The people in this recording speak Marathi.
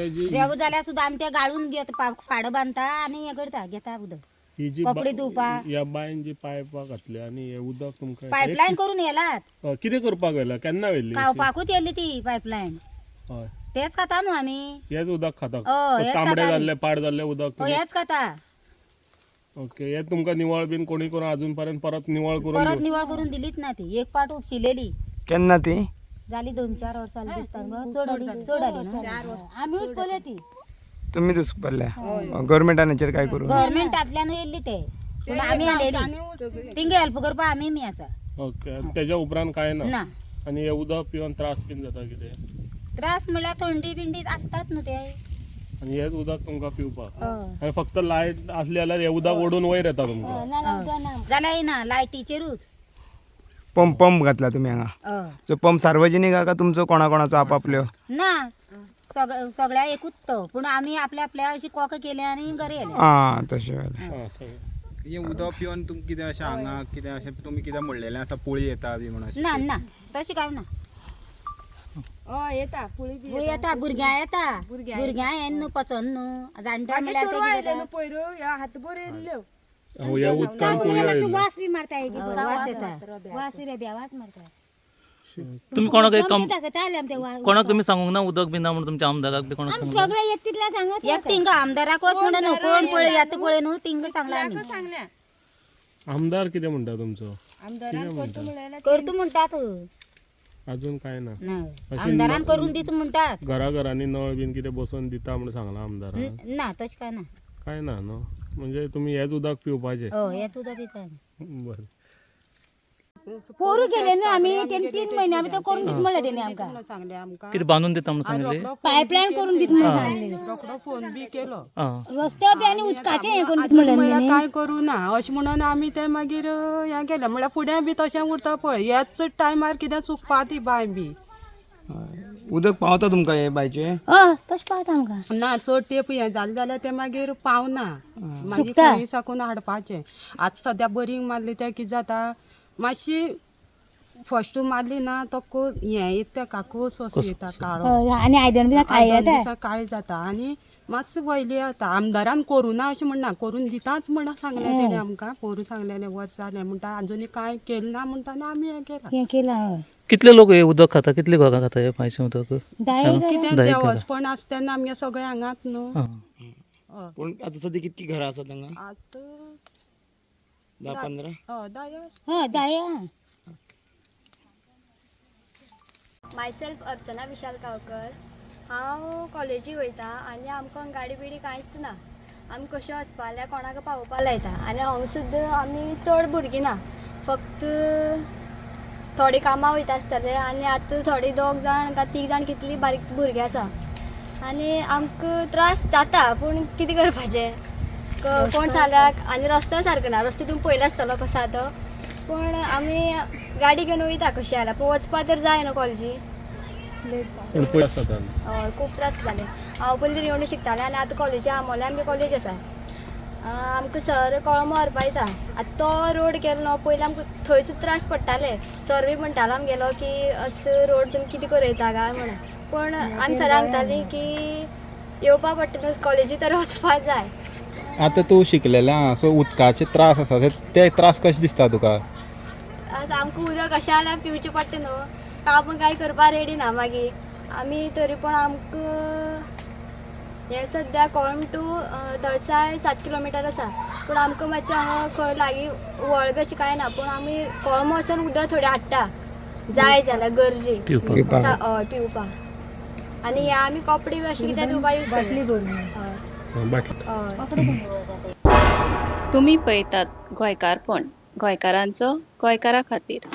रेव जाल्यार सुद्दां आमी ते गाळून घेता फाड बांधता आणि हे करता घेता उदक कपडे धुवपाक या बायन जी पायपा घातल्या आणि हे उदक तुमका पायपलायन करून येलात कितें करपाक व्हेला केन्ना व्हेली खावपाकूच येल्ली ती पायपलायन हय तेच खाता न्हू आमी हेच उदक खाता हेच तांबडे जाल्ले पाड जाल्ले उदक हेच खाता ओके हे तुमका निवळ बीन कोणी करून अजून पर्यंत परत निवळ करून दिलीच ना ती एक पाट उपशिलेली केन्ना ती झाली 2-4 वर्सां दिसता चड आली ना आम्हीच पळय ती तुम्ही दुसपल्ल्या गव्हर्नमेंटान हेचेर काय करू गव्हर्नमेंटातल्यान येल्ली ते पूण आमी आलेली तिंगे हेल्प करपा आमी आसा ओके तेच्या उपरांत काय ना आणि हे उदक पिवन त्रास बीन जाता कितें त्रास म्हळ्यार थंडी बिंडी असतात न्हू ते आणि हेच उदक तुमका पिवपाक आणि फक्त लायट असली जाल्यार हे उदक ओढून वयर येता तुमका जाल्यार येना लायटीचेरूच पंप घातला तुम्ही हांगा तो पंप सार्वजनिक हा का तुमचो कोणाचो आपापल्यो ना सगळ्या एकूच तो पूण आमी आपल्या आपल्या अशी कॉक केले आणि घरी येले तशें हे उदक पिवन तुमकां कितें अशें हांगा कितें अशें तुमी कितें म्हणलेलें आसा पोळी येता बी म्हणून ना ना तशें काय ना येता पुळी येता भुरग्यां येता भुरग्यां येन न्हू पचन न्हू जाणट्या म्हळ्यार पयरो हात बरे येल्ल्यो हे उदकान पोळी वास बी मारता वास येता वास रेब्या वास मारता तुम्ही कोणाक तुम्ही सांगूंक ना उदक बी ना म्हणून तुमच्या आमदाराक बी कोणाक सांगूंक सगळे एकतीतल्या सांगत एक तिंगा आमदाराक वच म्हणून न्हू कोण पळय येता पळय न्हू तिंगा सांगला आमी आमदार कितें म्हणटा तुमचो करतू म्हणटात अजून काय ना आमदारान करून दिता म्हणटात घराघरांनी नळ बीन कितें बसोवन दिता म्हणून सांगला आमदारान ना तशें काय ना न्हू म्हणजे तुम्ही हेच उदक पिवपाचें हेच उदक पिता बरें पोरू गेले न्हू आमी 3 महिने आमी ते करून दिता म्हणले तेणी आमकां कितें बांदून दिता म्हणून सांगले पायपलायन करून दिता म्हणून सांगले रोखडो फोन बी केलो रस्त्यावर बी आनी उदकाचें हें करून दिता म्हणलें काय करू ना अशें म्हणून आमी ते मागीर हें केलें म्हळ्यार फुडें बी तशें उरता पळय ह्याच टायमार कितें सुकपा ती बाय बी उदक पावता तुमकां हे बायचे तशें पावता आमकां ना चड तेंप हें जालें जाल्यार ते मागीर पावना मागीर खंय साकून हाडपाचें आतां सद्या बोरींग मारली तें कितें जाता मातशी फस्ट मारली ना तो हें येता काकूस असो येता काळो आनी आयदन बी काळी जाता आनी मातसो वयली जाता आमदारान करूं ना अशें म्हणना करून दिताच म्हणून सांगलें तेणें आमकां पोरू सांगलेलें वर्स जालें म्हणटा आजुनी कांय केलें ना म्हणटाना आमी हें केलां कितले लोक हे उदक खाता कितले घरां खाता हे पायचें उदक कितें देवस्पण आसता तेन्ना आमगे सगळें हांगात न्हू पूण आतां सद्या कितकी घरां आसात हांगा आतां 10-15 10 मायसेल्फ अर्चना विशाल गांवकर हांव कॉलेजीक वयता आनी आमकां गाडी बिडी कांयच ना आमी कशें वचपा जाल्यार कोणाक पावोवपा लायता आनी हांगा सुद्दां आमी चड भुरगीं ना फक्त थोडे कामां वयता आसतले आनी आतां थोडे 2 जाण काय 3 जाण कितलीं बारीक भुरगीं आसा आनी आमकां त्रास जाता पूण कितें करपाचें कोण सांगल्यार आनी रस्तो सारको ना रस्तो तुमी पयलो आसतलो कसो आसा तो पूण आमी गाडी घेवन वयता कशें जाल्यार पूण वचपा तर जाय न्हू कॉलेजी खूब त्रास जाले हांव पयलीं रेवणी शिकतालें आनी आतां कॉलेजी आमोल्या आमगे कॉलेज आसा आमकां सर कळमो व्हरपा येता आतां तो रोड केलो न्हू पयलीं आमकां थंयसूच त्रास पडटाले सर बी म्हणटालो आमगेलो की असो रोड तुमी कितें करयता काय म्हणून पूण आमी सराक सांगतालीं की येवपा पडटा न्हू कॉलेजी तर वचपा जाय आतां तूं शिकलेलें सो उदकाचे त्रास आसा ते त्रास कशे दिसता तुका आमकां उदक अशें जाल्यार पिवचें पडटा न्हू काम कांय करपा रेडी ना मागीर आमी तरी पूण आमकां हें सद्या कोळम टू तळसाय 7 किलोमिटर आसा पूण आमकां मातशें हांगा खंय लागीं व्हळ बी अशें कांय ना पूण आमी कोळमो वचून उदक थोडें हाडटा जाय जाल्यार गरजे हय पिवपाक आनी हे आमी कपडे बी अशें कितें धुवपा यूज करता तुम्ही पळयतात गोंयकारपण गोंयकारांचो गोंयकारा खातीर